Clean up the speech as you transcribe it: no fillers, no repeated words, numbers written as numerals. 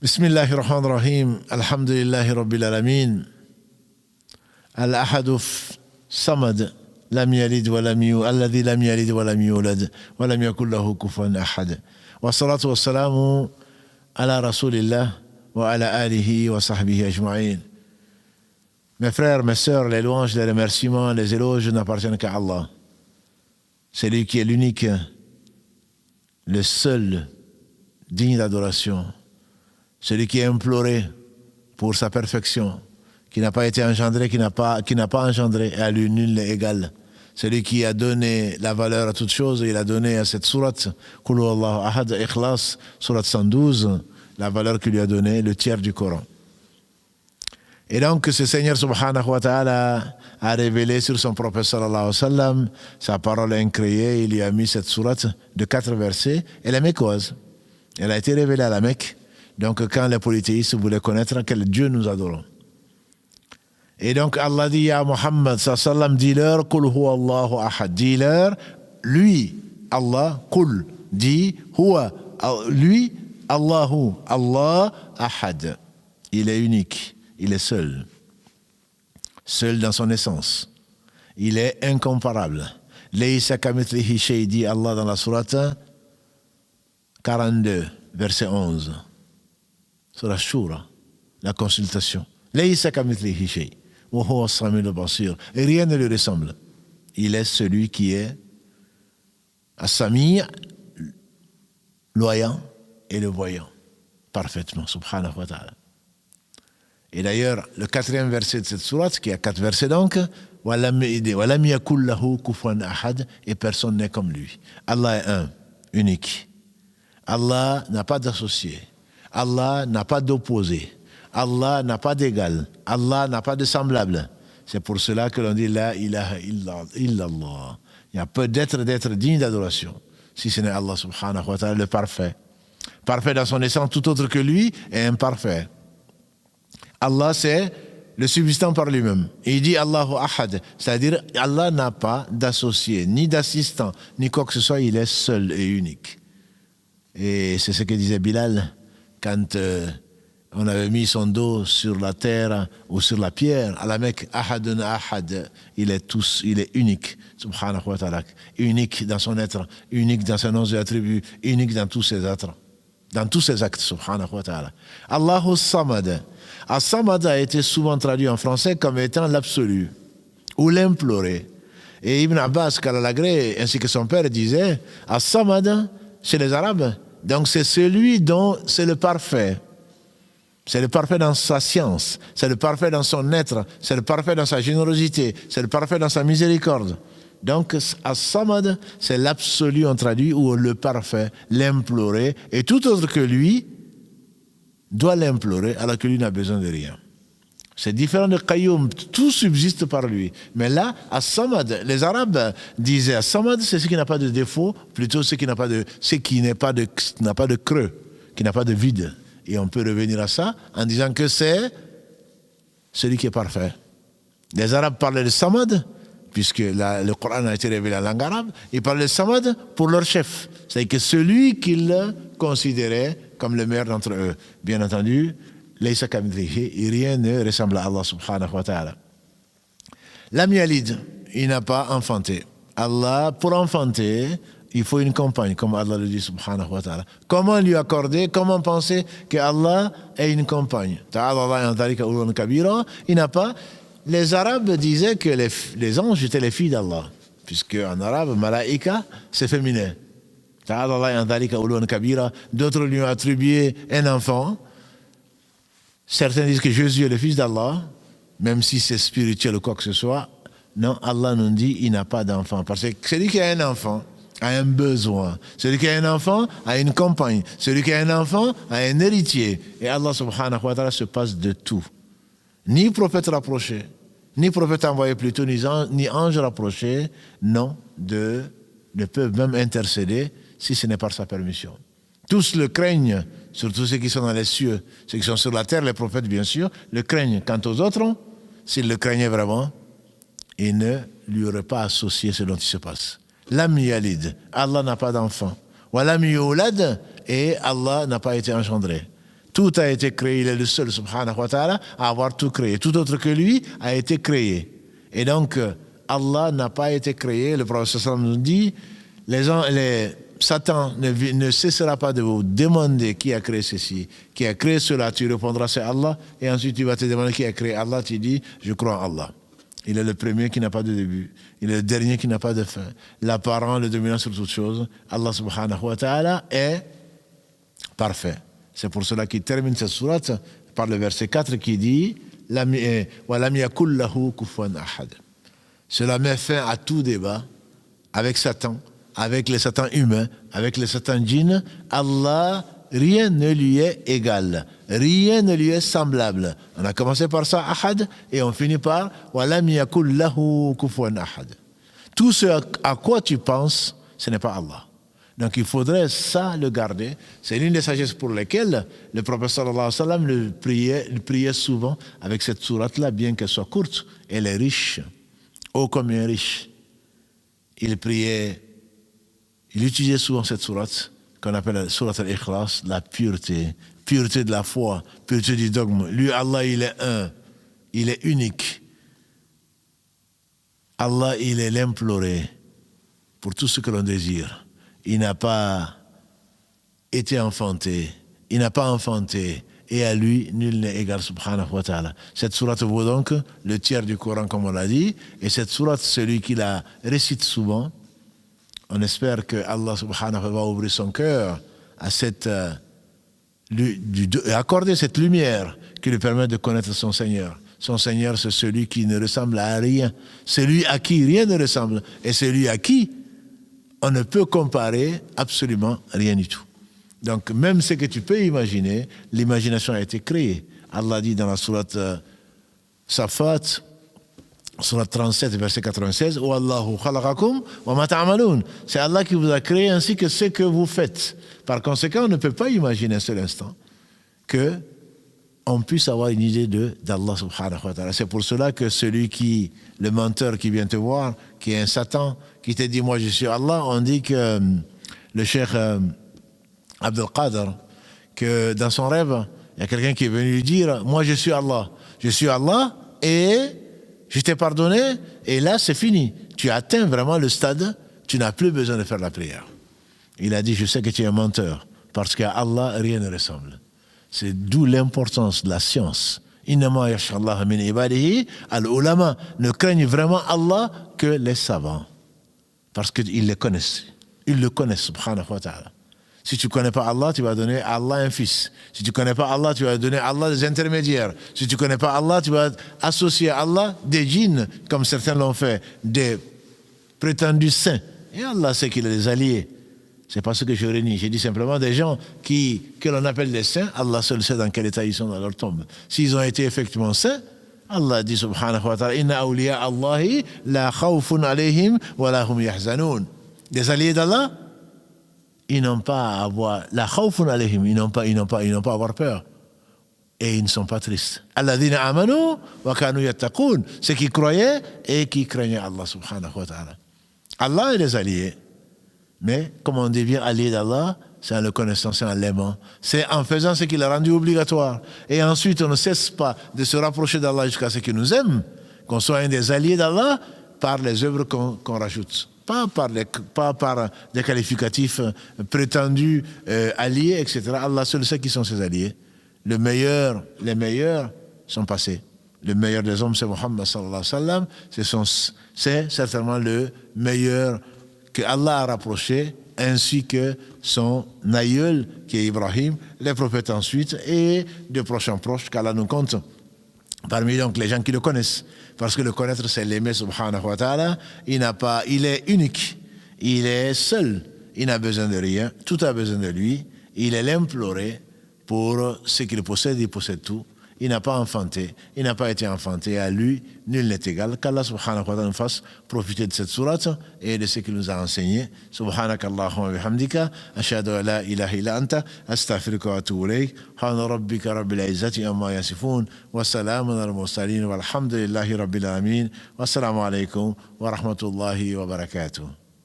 بسم الله الرحمن الرحيم الحمد لله رب العالمين الأحد الصمد لم يلد ولم يولد الذي لم يلد ولم يولد ولم يكن له كفوا أحد والصلاة والسلام على رسول الله وعلى آله وصحبه أجمعين. Mes frères, mes sœurs, les louanges, les remerciements, les éloges n'appartiennent qu'à Allah. C'est lui qui est l'unique, le seul digne d'adoration. Celui qui est imploré pour sa perfection, qui n'a pas été engendré, qui n'a pas engendré, et à lui nul n'est égal. Celui qui a donné la valeur à toute chose, il a donné à cette sourate, Qul Huwallahu Ahad, Ikhlas, sourate 112, la valeur qu'il lui a donnée, le tiers du Coran. Et donc, ce Seigneur subhanahu wa ta'ala a révélé sur son prophète sallallahu alayhi wa sallam, sa parole incréée, il lui a mis cette sourate de 4 versets, elle est mécoise. Elle a été révélée à la Mecque. Donc, quand les polythéistes voulaient connaître quel Dieu nous adorons. Et donc, Allah dit à Muhammad, sallam, dis-leur, Qul huwa Allahu ahad. Dis-leur, lui, Allah, Qul, dit, huwa, lui, Allahu, Allah, ahad. Il est unique, il est seul. Seul dans son essence. Il est incomparable. Laysa kamithlihi shay, dit Allah dans la sourate 42, verset 11. Sur la Shura, la consultation. Laysa kamithlihi shay wa huwa as-sami'ul basir. Et rien ne lui ressemble. Il est celui qui est as-sami', l'oyant et le voyant. Parfaitement, subhanahu wa ta'ala. Et d'ailleurs, le 4e verset de cette sourate, qui a 4 versets donc, walam yakul lahu kufuwan ahad, et personne n'est comme lui. Allah est un, unique. Allah n'a pas d'associé. Allah n'a pas d'opposé. Allah n'a pas d'égal. Allah n'a pas de semblable. C'est pour cela que l'on dit La ilaha illallah. Il y a peu d'être digne d'adoration, si ce n'est Allah subhanahu wa ta'ala, le parfait. Parfait dans son essence, tout autre que lui est imparfait. Allah, c'est le subsistant par lui-même. Il dit Allahu ahad, c'est-à-dire Allah n'a pas d'associé, ni d'assistant, ni quoi que ce soit, il est seul et unique. Et c'est ce que disait Bilal quand on avait mis son dos sur la terre ou sur la pierre, à la Mecque, ahadun ahad, il est unique, subhanahu wa ta'ala, unique dans son être, unique dans ses noms et attributs, unique dans tous ses êtres, dans tous ses actes, subhanahu wa ta'ala. Allahu samad. As-samad a été souvent traduit en français comme étant l'absolu, ou l'imploré. Et Ibn Abbas, Kalalagré, ainsi que son père disaient, As-samad, chez les Arabes, donc c'est celui dont c'est le parfait. C'est le parfait dans sa science, c'est le parfait dans son être, c'est le parfait dans sa générosité, c'est le parfait dans sa miséricorde. Donc As-Samad, c'est l'absolu on traduit, ou le parfait, l'implorer, et tout autre que lui doit l'implorer alors que lui n'a besoin de rien. C'est différent de Qayyum, tout subsiste par lui. Mais là, As-Samad, les Arabes disaient As-Samad, c'est ce qui n'a pas de défaut, plutôt ce qui n'a pas de creux, qui n'a pas de vide. Et on peut revenir à ça en disant que c'est celui qui est parfait. Les Arabes parlaient de Samad, puisque le Coran a été révélé en langue arabe, ils parlaient de Samad pour leur chef. C'est-à-dire que celui qu'ils considéraient comme le meilleur d'entre eux. Bien entendu, Laysa kamithlihi, rien ne ressemble à Allah subhanahu wa ta'ala. Lam yalid, il n'a pas enfanté. Allah, pour enfanter, il faut une compagne, comme Allah le dit subhanahu wa ta'ala. Comment lui accorder, comment penser que Allah ait une compagne? Ta'ala Allah dhalika ulun kabira, il n'a pas. Les Arabes disaient que les anges étaient les filles d'Allah, puisque en arabe, malaïka, c'est féminin. Ta'ala Allah dhalika ulun kabira, d'autres lui ont attribué un enfant. Certains disent que Jésus est le fils d'Allah, même si c'est spirituel ou quoi que ce soit. Non, Allah nous dit qu'il n'a pas d'enfant. Parce que celui qui a un enfant a un besoin. Celui qui a un enfant a une compagne. Celui qui a un enfant a un héritier. Et Allah subhanahu wa ta'ala se passe de tout. Ni prophète rapproché, ni prophète envoyé plutôt, ni ange rapproché, non, ne peuvent même intercéder si ce n'est par sa permission. Tous le craignent, surtout ceux qui sont dans les cieux, ceux qui sont sur la terre, les prophètes bien sûr, le craignent. Quant aux autres, s'ils le craignaient vraiment, ils ne lui auraient pas associé ce dont il se passe. Lam yalid, Allah n'a pas d'enfant. Wa lam yulad, et Allah n'a pas été engendré. Tout a été créé, il est le seul, subhanahu wa ta'ala, à avoir tout créé. Tout autre que lui a été créé. Et donc, Allah n'a pas été créé. Le prophète nous dit, Satan ne cessera pas de vous demander qui a créé ceci, qui a créé cela. Tu répondras, c'est Allah. Et ensuite, tu vas te demander qui a créé Allah. Tu dis, je crois en Allah. Il est le premier qui n'a pas de début. Il est le dernier qui n'a pas de fin. L'apparent, le dominant sur toutes choses. Allah subhanahu wa ta'ala est parfait. C'est pour cela qu'il termine cette sourate par le verset 4 qui dit وَلَمْ يَكُنْ لَهُ كُفُوًا أَحَدٌ. Cela met fin à tout débat avec Satan, avec les satans humains, avec les satans djinns. Allah, rien ne lui est égal, rien ne lui est semblable. On a commencé par ça, ahad, et on finit par وَلَمْ يَكُنْ لَهُ كُفُوًا أَحَدٌ. Tout ce à quoi tu penses, ce n'est pas Allah. Donc il faudrait ça le garder. C'est l'une des sagesses pour lesquelles le prophète sallallahu alayhi wa sallam le priait souvent avec cette sourate-là, bien qu'elle soit courte. Elle est riche, ô combien riche. Il priait, il utilisait souvent cette sourate qu'on appelle la sourate al-Ikhlas, la pureté, pureté de la foi, pureté du dogme. Lui, Allah, il est un, il est unique. Allah, il est l'imploré pour tout ce que l'on désire. Il n'a pas été enfanté, il n'a pas enfanté, et à lui, nul n'est égal, subhanahu wa ta'ala. Cette sourate vaut donc le tiers du Coran, comme on l'a dit, et cette sourate, celui qui la récite souvent, on espère que Allah subhanahu wa ta'ala va ouvrir son cœur à accorder cette lumière qui lui permet de connaître son Seigneur. Son Seigneur, c'est celui qui ne ressemble à rien, celui à qui rien ne ressemble, et celui à qui on ne peut comparer absolument rien du tout. Donc, même ce que tu peux imaginer, l'imagination a été créée. Allah dit dans la sourate Safat, sourate 37, verset 96, Wallahu khalaqakum wa ma ta'malun. C'est Allah qui vous a créé ainsi que ce que vous faites. Par conséquent, on ne peut pas imaginer un seul instant que on puisse avoir une idée d'Allah subhanahu wa ta'ala. C'est pour cela que le menteur qui vient te voir, qui est un Satan, qui te dit, moi je suis Allah, on dit que le cheikh Abdul Qadir, que dans son rêve, il y a quelqu'un qui est venu lui dire, moi je suis Allah et je t'ai pardonné et là c'est fini. Tu as atteint vraiment le stade, tu n'as plus besoin de faire la prière. Il a dit, je sais que tu es un menteur, parce qu'à Allah rien ne ressemble. C'est d'où l'importance de la science. Innama yakhshallaha min ibadihi al-ulama. Ne craignent vraiment Allah que les savants. Parce qu'ils le connaissent. Ils le connaissent, subhanahu wa ta'ala. Si tu ne connais pas Allah, tu vas donner à Allah un fils. Si tu ne connais pas Allah, tu vas donner à Allah des intermédiaires. Si tu ne connais pas Allah, tu vas associer à Allah des djinns, comme certains l'ont fait, des prétendus saints. Et Allah sait qu'il a des alliés. C'est pas ce que je renie. J'ai dit simplement des gens que l'on appelle des saints. Allah seul sait dans quel état ils sont dans leur tombe. S'ils ont été effectivement saints, Allah dit subhanahu wa ta'ala, Inna awliya Allahi la khawfun alayhim wa la hum yahzanun. Des alliés d'Allah, ils n'ont pas à avoir la khawfun alayhim, ils n'ont pas à avoir peur. Et ils ne sont pas tristes. Alladhina amanu wa kanu yattaqun. Ceux qui croyaient et qui craignaient Allah subhanahu wa ta'ala. Allah est les alliés. Mais comme on devient allié d'Allah, c'est en le connaissant, c'est en l'aimant. C'est en faisant ce qu'il a rendu obligatoire. Et ensuite, on ne cesse pas de se rapprocher d'Allah jusqu'à ce qu'il nous aime, qu'on soit un des alliés d'Allah par les œuvres qu'on rajoute. Pas par des qualificatifs prétendus alliés, etc. Allah seul sait qui sont ses alliés. Les meilleurs sont passés. Le meilleur des hommes, c'est Muhammad sallallahu alayhi wa sallam. C'est certainement le meilleur que Allah a rapproché, ainsi que son aïeul, qui est Ibrahim, les prophètes ensuite, et de proche en proche, qu'Allah nous compte. Parmi donc les gens qui le connaissent. Parce que le connaître, c'est l'aimer, subhanahu wa ta'ala. Il est unique. Il est seul. Il n'a besoin de rien. Tout a besoin de lui. Il est l'imploré pour ce qu'il possède. Il possède tout. Il n'a pas enfanté, il n'a pas été enfanté. À lui, nul n'est égal. Qu'Allah subhanahu wa ta'ala nous fasse profiter de cette sourate et de ce qu'il nous a enseigné. Subhanaka Allahumma wa bihamdika, ashhadu an la ilaha illa anta, astaghfiruka wa atubu ilayk. Subhana rabbika rabbil izzati amma yasifun, wa salamun alal mursalin, walhamdulillahi rabbil alamin. Wassalamu alaykum wa rahmatullahi wa barakatuh.